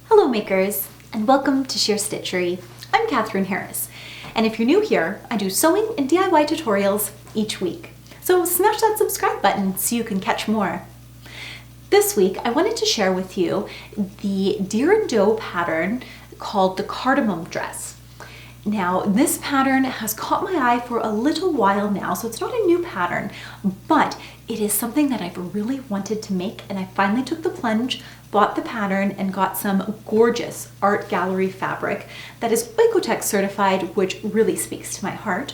Hello makers, and welcome to Stitchery. I'm Catherine Harris, and if you're new here, I do sewing and DIY tutorials each week. So smash that subscribe button so you can catch more. This week, I wanted to share with you the Deer and Doe pattern called the Cardamome Dress. Now, this pattern has caught my eye for a little while now, so it's not a new pattern, but it is something that I've really wanted to make, and I finally took the plunge, bought the pattern, and got some gorgeous art gallery fabric that is Oikotex certified, which really speaks to my heart,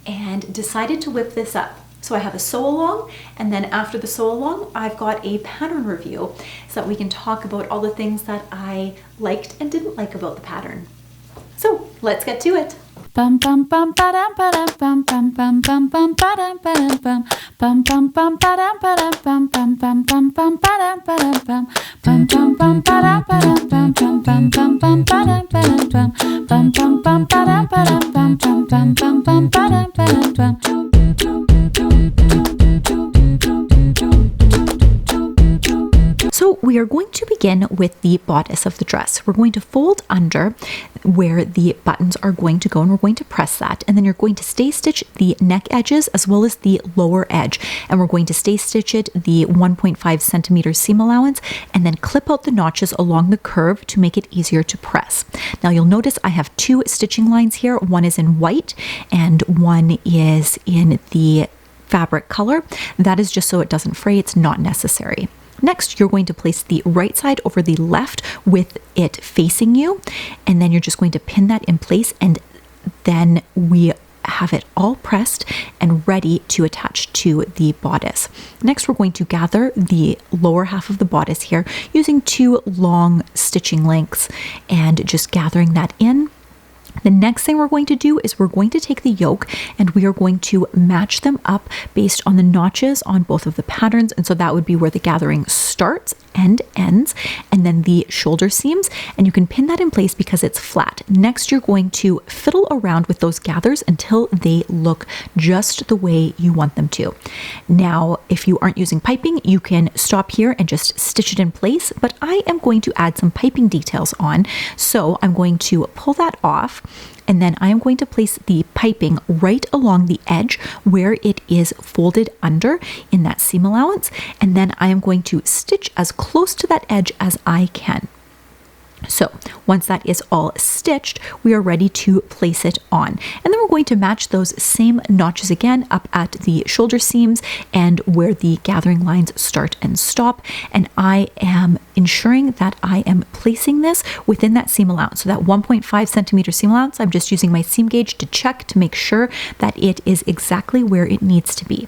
and decided to whip this up. So I have a sew along, and then after the sew along, I've got a pattern review so that we can talk about all the things that I liked and didn't like about the pattern. So let's get to it. Bum bum bum ba-dum ba-dum bum bum bum bum bum ba-dum ba-dum bum bum bum bum ba-dum ba-dum bum bum bum bum bum ba-dum ba-dum bum bum bum bum ba-dum ba-dum bum bum bum bum bum ba-dum ba-dum bum bum bum bum ba-dum ba-dum bum bum bum bum bum ba-dum ba-dum bum. So we are going to begin with the bodice of the dress. We're going to fold under where the buttons are going to go, and we're going to press that, and then you're going to stay stitch the neck edges as well as the lower edge, and we're going to stay stitch it the 1.5 centimeter seam allowance, and then clip out the notches along the curve to make it easier to press. Now you'll notice I have two stitching lines here. One is in white and one is in the fabric color. That is just so it doesn't fray. It's not necessary. Next, you're going to place the right side over the left with it facing you, and then you're just going to pin that in place, and then we have it all pressed and ready to attach to the bodice. Next, we're going to gather the lower half of the bodice here using two long stitching lengths and just gathering that in. The next thing we're going to do is we're going to take the yoke and we are going to match them up based on the notches on both of the patterns. And so that would be where the gathering starts and ends, and then the shoulder seams, and you can pin that in place because it's flat. Next, you're going to fiddle around with those gathers until they look just the way you want them to. Now, if you aren't using piping, you can stop here and just stitch it in place, but I am going to add some piping details on. So I'm going to pull that off, and then I am going to place the piping right along the edge where it is folded under in that seam allowance, and then I am going to stitch as close to that edge as I can. So once that is all stitched, we are ready to place it on. And then we're going to match those same notches again up at the shoulder seams and where the gathering lines start and stop. And I am ensuring that I am placing this within that seam allowance. So that 1.5 centimeter seam allowance, I'm just using my seam gauge to check to make sure that it is exactly where it needs to be.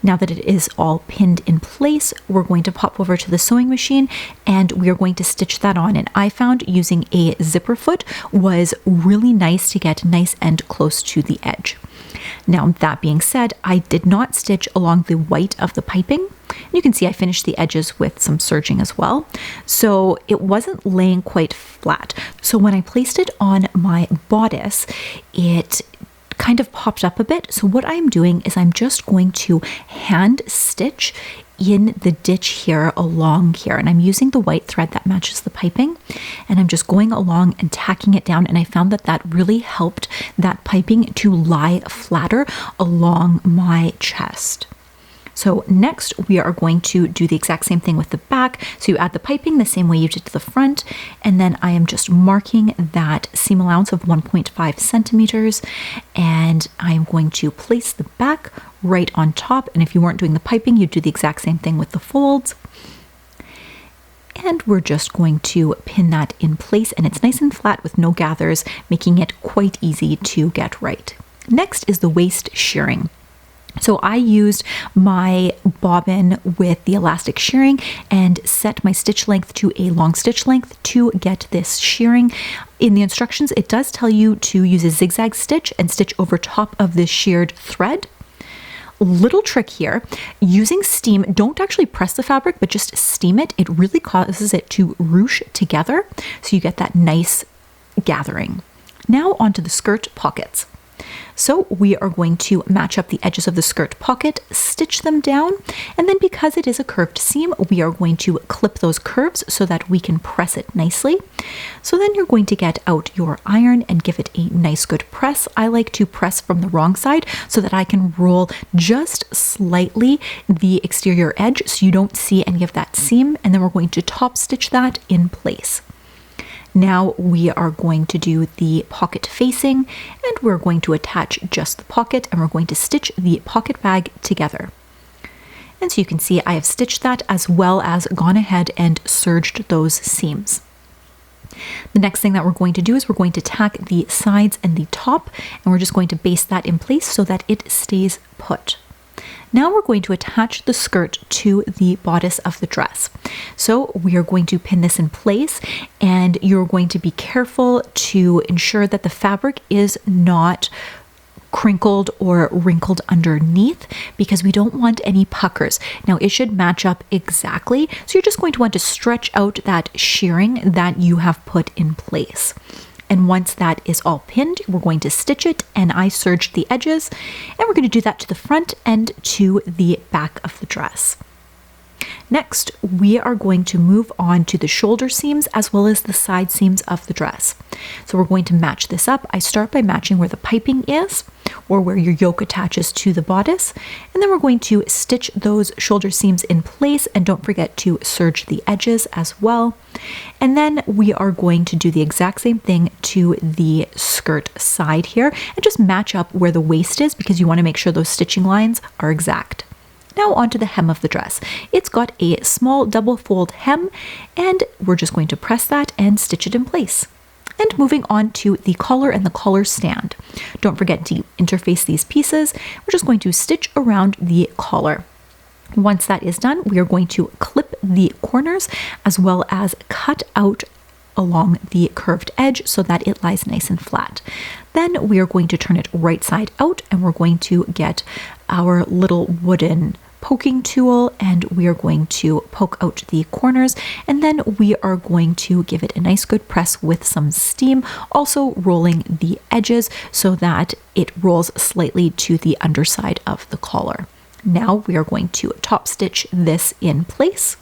Now that it is all pinned in place, we're going to pop over to the sewing machine and we are going to stitch that on. And I found using a zipper foot was really nice to get nice and close to the edge. Now, that being said, I did not stitch along the white of the piping. You can see I finished the edges with some serging as well. So it wasn't laying quite flat. So when I placed it on my bodice, it kind of popped up a bit. So what I'm doing is I'm just going to hand stitch in the ditch here along here, and I'm using the white thread that matches the piping, and I'm just going along and tacking it down, and I found that that really helped that piping to lie flatter along my chest. So next we are going to do the exact same thing with the back. So you add the piping the same way you did to the front, and then I am just marking that seam allowance of 1.5 centimeters, and I am going to place the back right on top. And if you weren't doing the piping, you'd do the exact same thing with the folds. And we're just going to pin that in place, and it's nice and flat with no gathers, making it quite easy to get right. Next is the waist shirring. So I used my bobbin with the elastic shirring and set my stitch length to a long stitch length to get this shirring. In the instructions, it does tell you to use a zigzag stitch and stitch over top of the sheared thread. Little trick here, using steam, don't actually press the fabric, but just steam it. It really causes it to ruche together, so you get that nice gathering. Now onto the skirt pockets. So we are going to match up the edges of the skirt pocket, stitch them down, and then because it is a curved seam, we are going to clip those curves so that we can press it nicely. So then you're going to get out your iron and give it a nice good press. I like to press from the wrong side so that I can roll just slightly the exterior edge so you don't see any of that seam, and then we're going to top stitch that in place. Now we are going to do the pocket facing, and we're going to attach just the pocket, and we're going to stitch the pocket bag together. And so you can see I have stitched that as well as gone ahead and serged those seams. The next thing that we're going to do is we're going to tack the sides and the top, and we're just going to baste that in place so that it stays put. Now we're going to attach the skirt to the bodice of the dress. So we are going to pin this in place, and you're going to be careful to ensure that the fabric is not crinkled or wrinkled underneath, because we don't want any puckers. Now it should match up exactly, so you're just going to want to stretch out that shirring that you have put in place. And once that is all pinned, we're going to stitch it, and I serged the edges, and we're going to do that to the front and to the back of the dress. Next, we are going to move on to the shoulder seams as well as the side seams of the dress. So we're going to match this up. I start by matching where the piping is, or where your yoke attaches to the bodice, and then we're going to stitch those shoulder seams in place, and don't forget to serge the edges as well. And then we are going to do the exact same thing to the skirt side here, and just match up where the waist is, because you want to make sure those stitching lines are exact. Now onto the hem of the dress. It's got a small double fold hem, and we're just going to press that and stitch it in place. And moving on to the collar and the collar stand. Don't forget to interface these pieces. We're just going to stitch around the collar. Once that is done, we are going to clip the corners as well as cut out along the curved edge so that it lies nice and flat. Then we are going to turn it right side out, and we're going to get our little wooden poking tool, and we are going to poke out the corners, and then we are going to give it a nice good press with some steam, also rolling the edges so that it rolls slightly to the underside of the collar. Now we are going to top stitch this in place.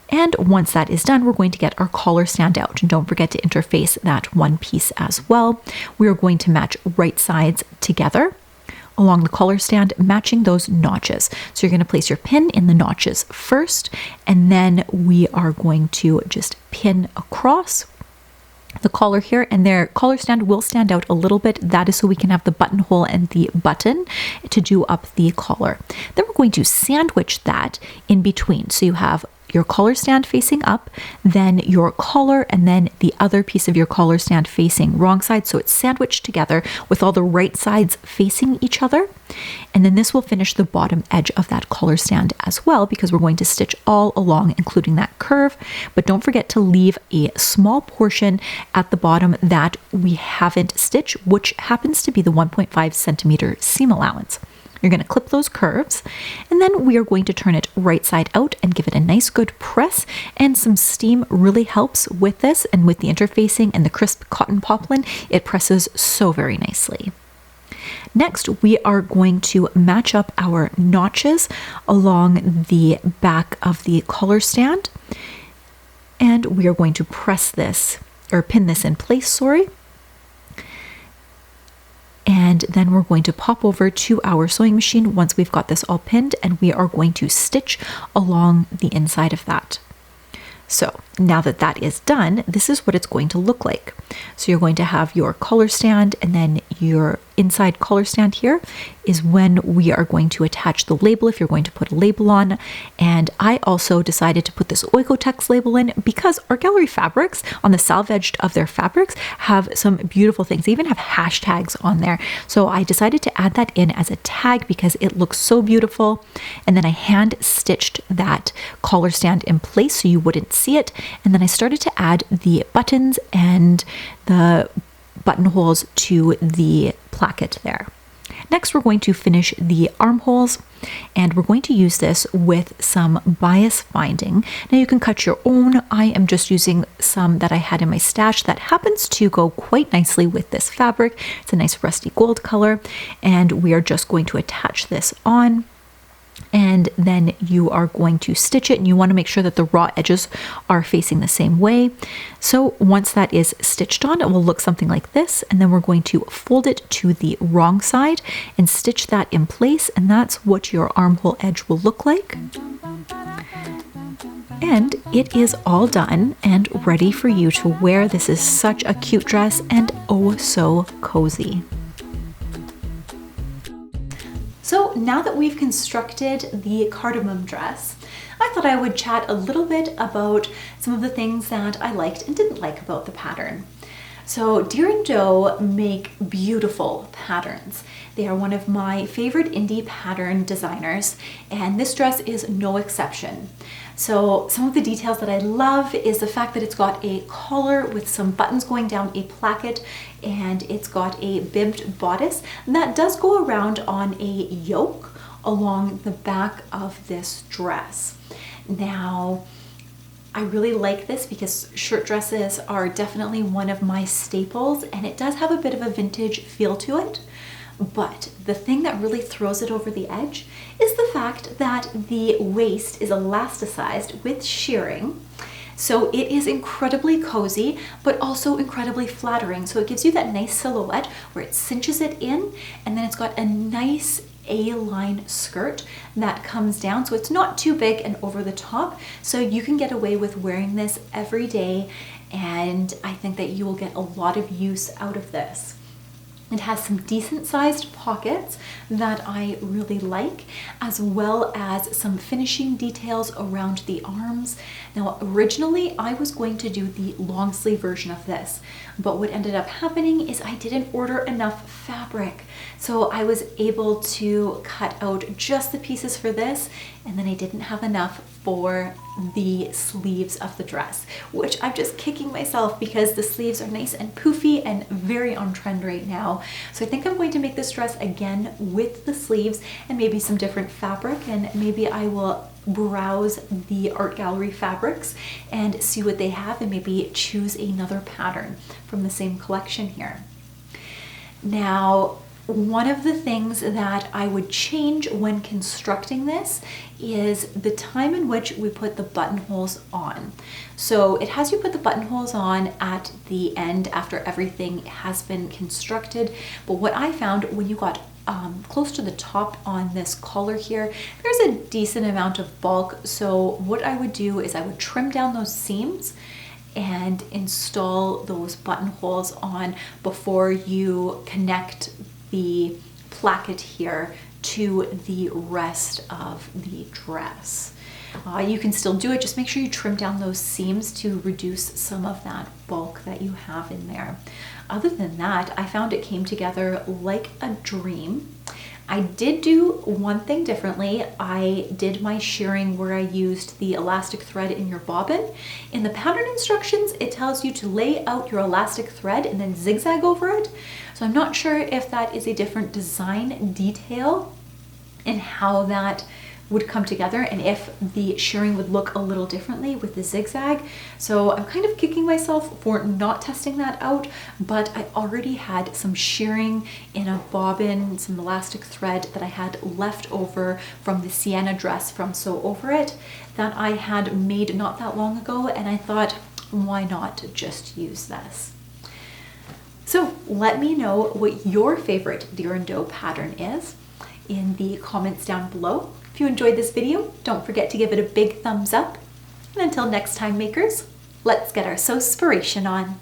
And once that is done, we're going to get our collar stand out. And don't forget to interface that one piece as well. We are going to match right sides together along the collar stand, matching those notches. So you're going to place your pin in the notches first, and then we are going to just pin across the collar here, and their collar stand will stand out a little bit. That is so we can have the buttonhole and the button to do up the collar. Then we're going to sandwich that in between. So you have your collar stand facing up, then your collar, and then the other piece of your collar stand facing wrong side. So it's sandwiched together with all the right sides facing each other. And then this will finish the bottom edge of that collar stand as well, because we're going to stitch all along, including that curve. But don't forget to leave a small portion at the bottom that we haven't stitched, which happens to be the 1.5 centimeter seam allowance. You're going to clip those curves, and then we are going to turn it right side out and give it a nice good press, and some steam really helps with this, and with the interfacing and the crisp cotton poplin, it presses so very nicely. Next, we are going to match up our notches along the back of the collar stand, and we are going to press this, or pin this in place, sorry. And then we're going to pop over to our sewing machine once we've got this all pinned, and we are going to stitch along the inside of that. So now that that is done, this is what it's going to look like. So you're going to have your collar stand, and then your inside collar stand here is when we are going to attach the label, if you're going to put a label on. And I also decided to put this Oikotex label in because our gallery fabrics, on the salvaged of their fabrics, have some beautiful things. They even have hashtags on there. So I decided to add that in as a tag because it looks so beautiful. And then I hand stitched that collar stand in place so you wouldn't see it. And then I started to add the buttons and the buttonholes to the placket there. Next, we're going to finish the armholes, and we're going to use this with some bias binding. Now you can cut your own. I am just using some that I had in my stash that happens to go quite nicely with this fabric. It's a nice rusty gold color, and we are just going to attach this on. And then you are going to stitch it, and you want to make sure that the raw edges are facing the same way. So once that is stitched on, it will look something like this, and then we're going to fold it to the wrong side and stitch that in place, and that's what your armhole edge will look like. And it is all done and ready for you to wear. This is such a cute dress and oh so cozy. So now that we've constructed the cardamome dress, I thought I would chat a little bit about some of the things that I liked and didn't like about the pattern. So Deer and Doe make beautiful patterns. They are one of my favorite indie pattern designers, and this dress is no exception. So some of the details that I love is the fact that it's got a collar with some buttons going down a placket, and it's got a bibbed bodice that does go around on a yoke along the back of this dress. Now, I really like this because shirt dresses are definitely one of my staples, and it does have a bit of a vintage feel to it. But the thing that really throws it over the edge is the fact that the waist is elasticized with shirring. So it is incredibly cozy, but also incredibly flattering. So it gives you that nice silhouette where it cinches it in, and then it's got a nice A-line skirt that comes down. So it's not too big and over the top. So you can get away with wearing this every day, and I think that you will get a lot of use out of this. It has some decent sized pockets that I really like, as well as some finishing details around the arms. Now, originally I was going to do the long sleeve version of this, but what ended up happening is I didn't order enough fabric. So I was able to cut out just the pieces for this, and then I didn't have enough for the sleeves of the dress, which I'm just kicking myself because the sleeves are nice and poofy and very on trend right now. So I think I'm going to make this dress again with the sleeves and maybe some different fabric, and maybe I will browse the art gallery fabrics and see what they have and maybe choose another pattern from the same collection here. Now, one of the things that I would change when constructing this is the time in which we put the buttonholes on. So it has you put the buttonholes on at the end after everything has been constructed. But what I found when you got close to the top on this collar here, there's a decent amount of bulk. So what I would do is I would trim down those seams and install those buttonholes on before you connect the placket here to the rest of the dress. You can still do it, just make sure you trim down those seams to reduce some of that bulk that you have in there. Other than that, I found it came together like a dream. I did do one thing differently. I did my shirring where I used the elastic thread in your bobbin. In the pattern instructions, it tells you to lay out your elastic thread and then zigzag over it. So I'm not sure if that is a different design detail and how that would come together, and if the shirring would look a little differently with the zigzag. So I'm kind of kicking myself for not testing that out, but I already had some shirring in a bobbin, some elastic thread that I had left over from the sienna dress from Sew Over It that I had made not that long ago, and I thought, why not just use this? So let me know what your favorite Deer and Doe pattern is in the comments down below. If you enjoyed this video, don't forget to give it a big thumbs up. And until next time, makers, let's get our sewspiration on.